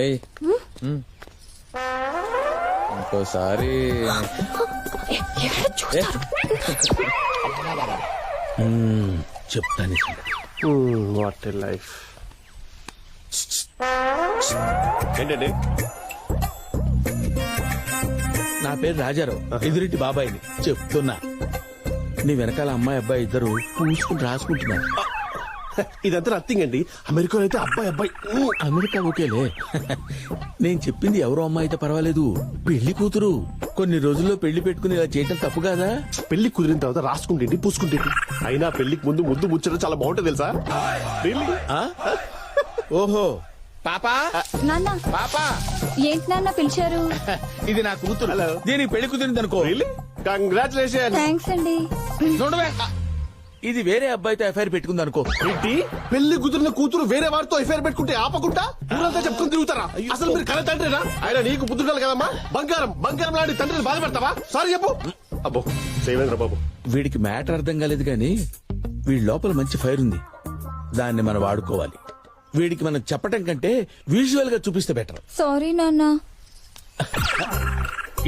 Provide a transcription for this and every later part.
ఏయ్ ఇంకోసారి చెప్తాను వాట్ ఏ లైఫ్. ఏంటండి? నా పేరు రాజారావు, ఎదురింటి బాబాయిని. చెప్తున్నా, నీ వెనకాల అమ్మాయి అబ్బాయి ఇద్దరు పూసుకుని రాసుకుంటున్నారు. ఇదంతా నథింగ్ అండి. అమెరికాలో అయితే అబ్బాయి అబ్బాయి. అమెరికా ఓకేలే. నేను చెప్పింది ఎవరో అమ్మాయి అయితే పర్వాలేదు, పెళ్లి కూతురు. కొన్ని రోజుల్లో పెళ్లి పెట్టుకుని ఇలా చేయటం తప్పు కాదా? పెళ్లి కుదిరిన తర్వాత రాసుకుంటేంటి పూసుకుంటేంటి. అయినా పెళ్లికి ముందు ముద్దు ముచ్చడం చాలా బాగుంటుంది తెలుసా? Really? ఆ? ఓహో పాపా నాన్న, పాపా, ఏంటి నాన్న పిలిచారు? ఇది నా కూతురు. Hello. దీనికి పెళ్లి కుదిరింది అనుకో. Really? Congratulations. థ్యాంక్స్ అండి. చూడవే, ఇది వేరే అబ్బాయితో ఎఫ్ఐఆర్ పెట్టుకుంది అనుకో. ఏంటి? పెళ్లి కుదిరిన కూతురు వేరే వారితో ఎఫ్ఐఆర్ పెట్టుకుంటే ఆపకుండా ఊరంతా చెప్పుకుని తిరుగుతారా? అసలు మీరు కల తండ్రినా? ఆయన నీకు బుద్ధుండాలి కదమ్మా. బంగారం బంగారం లాంటి తండ్రిని బాధపెడతావా? సారీ చెప్పు. అబ్బో సేవేంద్ర బాబు, వీడికి మ్యాటర్ అర్థం కాలేదు కానీ వీడి లోపల మంచి ఫైర్ ఉంది. దాన్ని మనం వాడుకోవాలి. వీడికి మనం చెప్పటం కంటే విజువల్ గా చూపిస్తే బెటర్. సారీ నాన్న.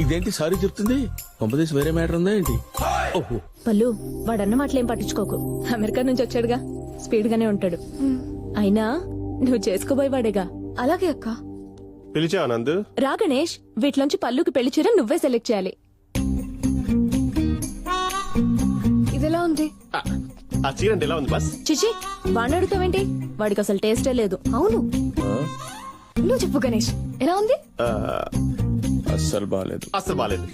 ఇదేంటి సారీ చెప్తుంది? కొంపదీసి వేరే మ్యాటర్ ఉందా ఏంటి? ఓహో, పల్లు, వాడన్న మాటలేం పట్టించుకోకు. అమెరికా నుంచి వచ్చాడుగా, స్పీడ్ గానే ఉంటాడు. అయినా నువ్వు చేసుకోబోయేవాడేగా. అలాగే అక్క. పిలిచా ఆనంద్. రా గణేష్, వీటిలోంచి పల్లుకి పెళ్లి చీర నువ్వే సెలెక్ట్ చేయాలి. ఇదెలా ఉంది? ఆ చీర అంటే ఎలా ఉంది బస్? చిచి, వాడిని అడుగుతావేంటి? వాడికి అసలు టేస్టే లేదు. అవును, నువ్వు చెప్పు గణేష్, ఎలా ఉంది? అస్సలు బాగాలేదు. అసలు బాలేదు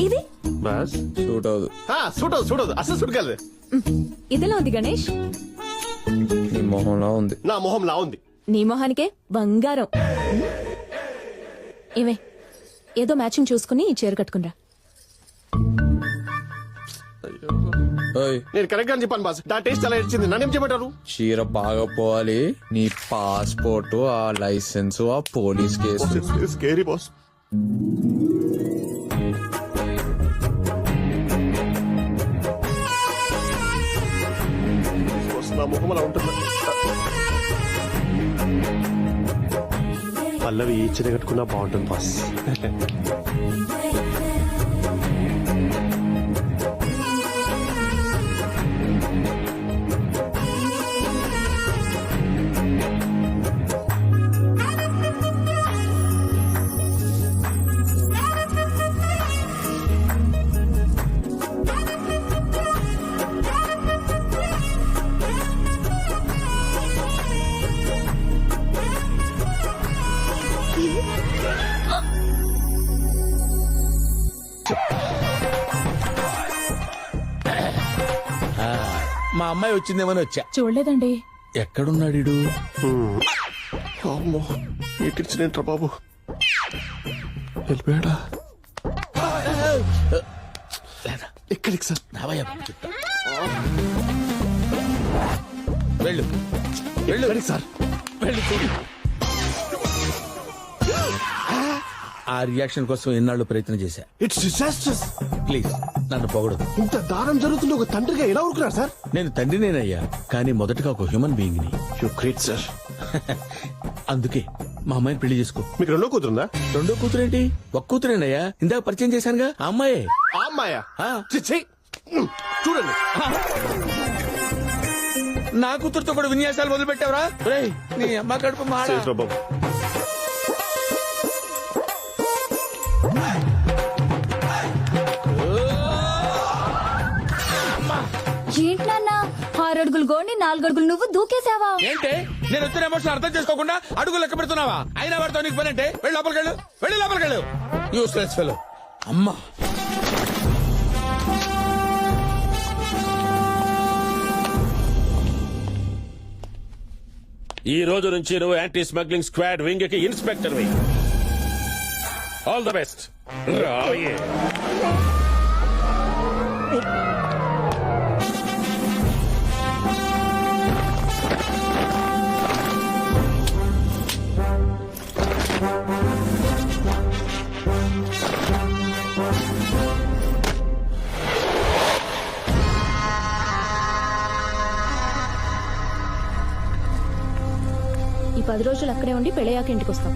ఇది బస్. సూట్ అవదు. చూడదు చూడదు, అసలు చూడు కాదు. ఇదిలా ఉంది గణేష్. నీ మొహంలా ఉంది. నా మొహం లా ఉంది. నీ మొహానికే బంగారం. ఏమే, ఏదో మ్యాచింగ్ చూసుకుని ఈ చీర కట్టుకునిరా. ఓయ్, నేను కరెక్ట్ గా చెప్పాను బాస్. నా టేస్ట్ ఎలా ఇచ్చింది, నన్నేం చెప్పారు? చీర బాగా పోవాలి. నీ పాస్పోర్ట్, ఆ లైసెన్స్, ఆ పోలీస్ కేసు. Scary boss. నా మొహం అలా ఉంటుంది. పల్లవి ఈ చీర కట్టుకున్నా బాగుంటుంది బాస్. మా అమ్మాయి వచ్చిందేమని వచ్చా. చూడలేదండి. ఎక్కడున్నాడు ఈడు? అమ్మో, ఎక్కించినేంట్రా బాబు. వెళ్ళిపోయాడా? ఎక్కడికి సార్? రావయ్యా, చెప్తా. వెళ్ళు వెళ్ళు. ఎక్కడికి సార్? వెళ్ళు చూడు. ఆ రియాక్షన్ కోసం ఎన్నాళ్ళు ప్రయత్నం చేశా. It's disasters. ప్లీజ్ నన్ను పొగడదు. ఇంత దారుణం జరుగుతుంది ఒక తండ్రిగా ఎలా ఊరుకున్నారు సార్? నేను తండ్రినేనయ్యా, కానీ మొదటగా ఒక హ్యూమన్ బీయింగ్ ని. You great sir. అందుకే మా అమ్మాయిని పెళ్లి చేసుకో. మీకు రెండో కూతురుందా? రెండో కూతురేంటి, ఒక్క కూతురేనయ్యా. ఇందాక పరిచయం చేశానుగా ఆ అమ్మాయే. ఆ అమ్మాయా? ఆ. ఛీ. చూడండి, నా కూతురుతో కూడా విన్యాసాలు మొదలు పెట్టావరా? నీ అమ్మ కడుపు మాడ. చేసిరా బాబు. ఏంటి నాన్న, 6 అడుగులు గోండి 4 అడుగులు నువ్వు దూకేసావా? ఏంటే నేను వచ్చిన ఎమోషన్ అర్థం చేసుకోకుండా అడుగు లెక్క పెడుతున్నావా? అయినా వాడితో నీకు పని అంటే వెళ్ళి లోపలికెళ్ళు, వెళ్ళి లోపలికెళ్ళు. Useless fellow. అమ్మా, ఈ రోజు నుంచి నువ్వు యాంటీ స్మగ్లింగ్ స్క్వాడ్ వింగ్ కి inspector we. All the best. రాయే. ఈ 10 రోజులు అక్కడే ఉండి పెళ్ళయ్యాక ఇంటికి వస్తాం.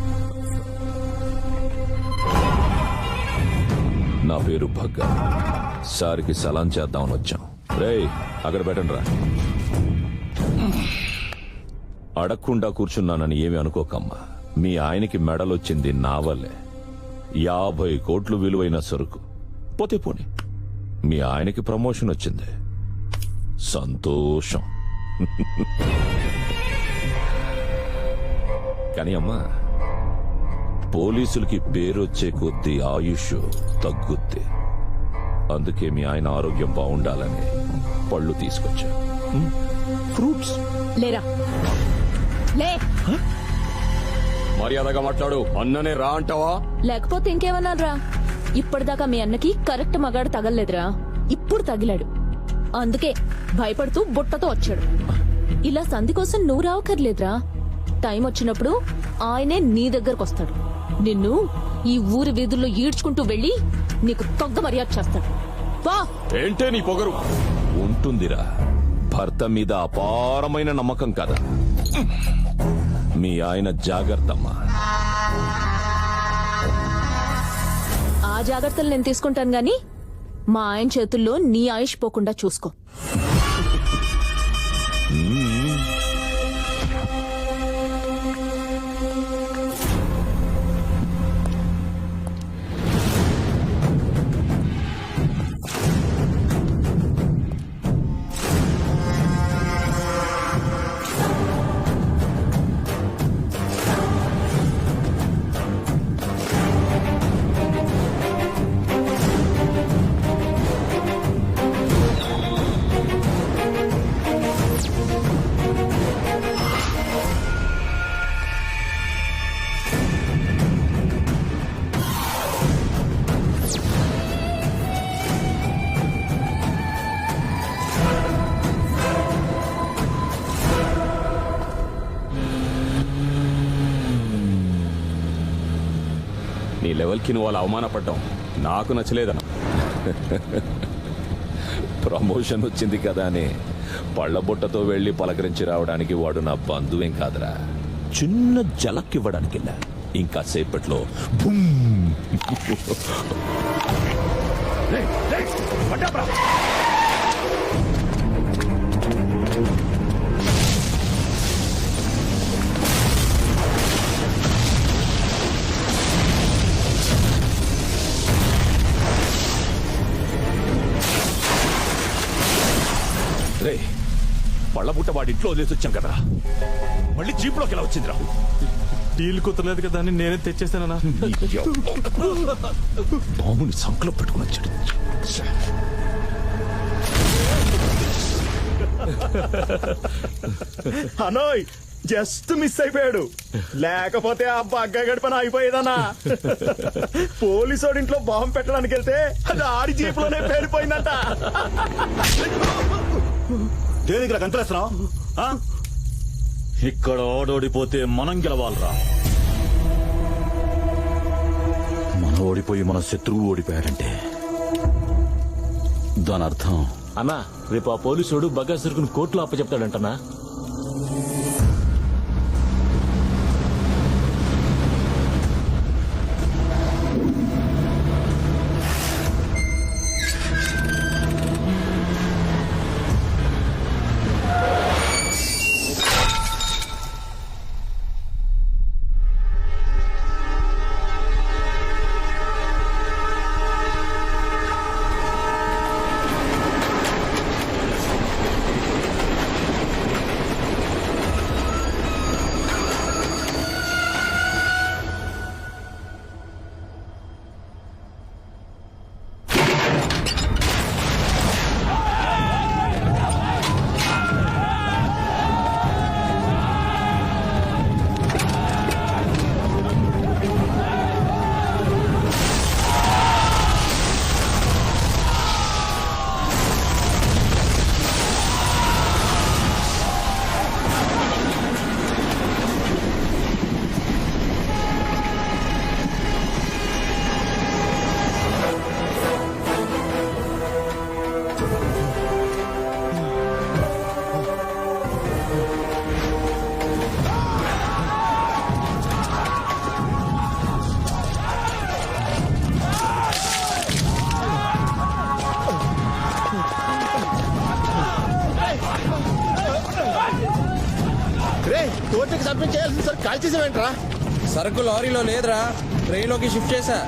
నా పేరు భగ్గ. సార్కి సలాం చేద్దామని వచ్చాం. రేయ్ అక్కడ పెట్టండి రా. అడగకుండా కూర్చున్నానని ఏమి అనుకోకమ్మా. మీ ఆయనకి మెడలొచ్చింది నా వల్లే. 50 కోట్లు విలువైన సరుకు పోతే పోని. మీ ఆయనకి ప్రమోషన్ వచ్చింది, సంతోషం. కానీ అమ్మా, పోలీసులకి పేరొచ్చే కొద్దీ ఆయుష్ తగ్గుద్ది. అందుకే మీ ఆయన ఆరోగ్యం బాగుండాలని పళ్ళు తీసుకొచ్చా. ఫ్రూట్స్. లేరా లే. మర్యాదగా మాట్లాడు. అన్ననే రా అంటావా? లేకపోతే ఇంకేమన్నారా? ఇప్పటిదాకా మీ అన్నకి కరెక్ట్ మగాడు తగలలేదురా, ఇప్పుడు తగిలాడు. అందుకే భయపడుతూ బుట్టతో వచ్చాడు. ఇలా సంధి కోసం నువ్వు రావక్కర్లేదురా. టైం వచ్చినప్పుడు ఆయనే నీ దగ్గరకు వస్తాడు. నిన్ను ఈ ఊరి వీధుల్లో ఈడ్చుకుంటూ వెళ్లి నీకు తగ్గ మర్యాద చేస్తాడు. వా. ఏంటే నీ పొగరు? ఉంటుందిరా, భర్త మీద అపారమైన నమ్మకం కదా. మీ ఆయన జాగ్రత్తమ్మా. ఆ జాగ్రత్తలు నేను తీసుకుంటాను గాని మా ఆయన చేతుల్లో నీ ఆయుష్ పోకుండా చూసుకో. నీ లెవెల్కి నువ్వు అలా అవమానపడ్డాం నాకు నచ్చలేదన్న. ప్రమోషన్ వచ్చింది కదా అని పళ్ళబుట్టతో వెళ్లి పలకరించి రావడానికి వాడు నా బంధువేం కాదురా. చిన్న జలక్ ఇవ్వడానికి వెళ్ళా. ఇంకా సేపట్లో పళ్ళబుట్ట వాడి ఇంట్లో వదిలేసి వచ్చాం కదరా. మళ్ళీ జీపులోకి ఎలా వచ్చిందిరా? డీల్ కుదరలేదు కదా అని నేనే తెచ్చేసానన్నా. బాబుని సంకలో పెట్టుకుని వచ్చాడు. అనోయ్ జస్ట్ మిస్ అయిపోయాడు, లేకపోతే ఆ బగ్గ గడిపన అయిపోయేదన్నా. పోలీసోడి ఇంట్లో బాంబు పెట్టడానికి వెళ్తే అది ఆడి జీపులోనే పేలిపోయిందంట. దేనికి గంతలేస్తున్నావు? ఇక్కడ ఓడోడిపోతే మనం గెలవాలరా. మనం ఓడిపోయి మన శత్రువు ఓడిపోయాడంటే దాని అర్థం అన్నా రేపు ఆ పోలీసుడు బగ్గా సరుకును కోర్టులో అప్పచెప్తాడంటనా. రే తోటకి సబ్మిట్ చేయాల్సింది సార్ కాల్ చేసేవేంట్రా? సరుకు లారీలో లేదురా, ట్రైన్లోకి షిఫ్ట్ చేశా.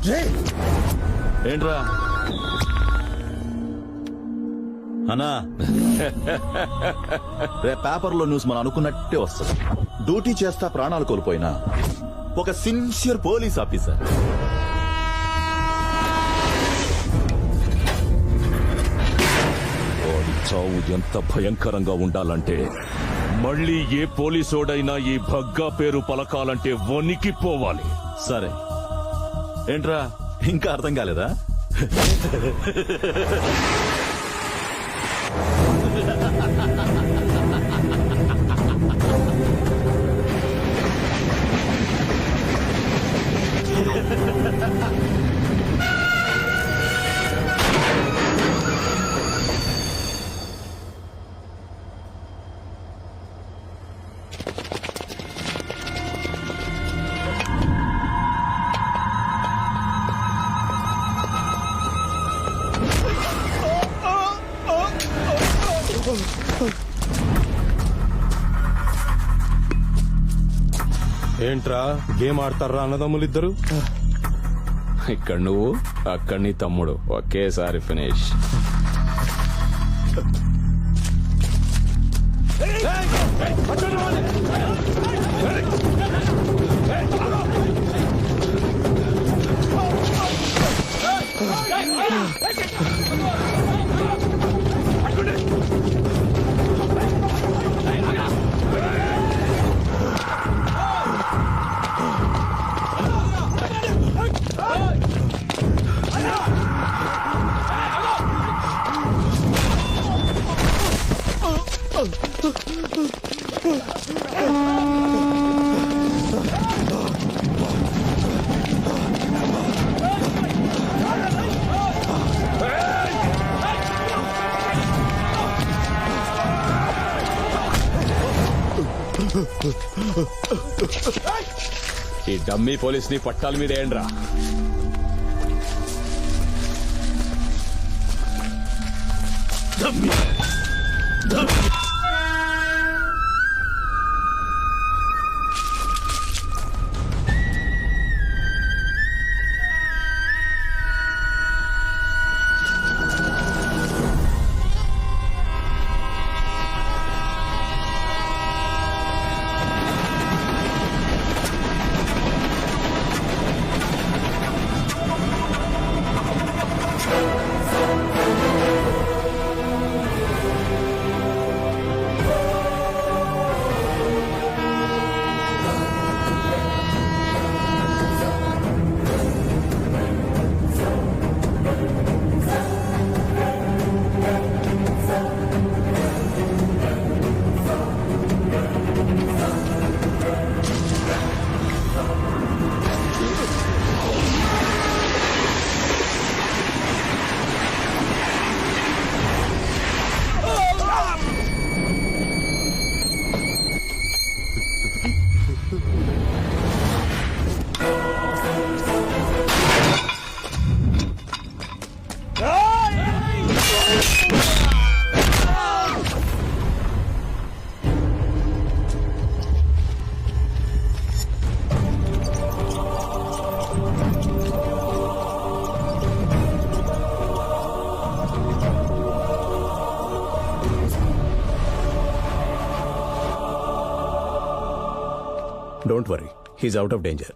రేయ్, ఏంట్రా అన్నా రేపు పేపర్లో న్యూస్ మనం అనుకున్నట్టే వస్తుంది. డ్యూటీ చేస్తా ప్రాణాలు కోల్పోయినా ఒక సిన్సియర్ పోలీస్ ఆఫీసర్ వాడి చావు ఎంత భయంకరంగా ఉండాలంటే మళ్ళీ ఏ పోలీసోడైనా ఈ భగ్గా పేరు పలకాలంటే వణికిపోవాలి. సరే ఏంట్రా ఇంకా అర్థం కాలేదా? ఏంట్రా గేమ్ ఆడతారా అన్నదమ్ములు ఇద్దరు? ఇక్కడ నువ్వు అక్కడ నీ తమ్ముడు ఒకేసారి ఫినిష్. ఈ డమ్మీ పోలీస్ ని పట్టాల మీద ఏండ్రా? Don't worry, he's out of danger.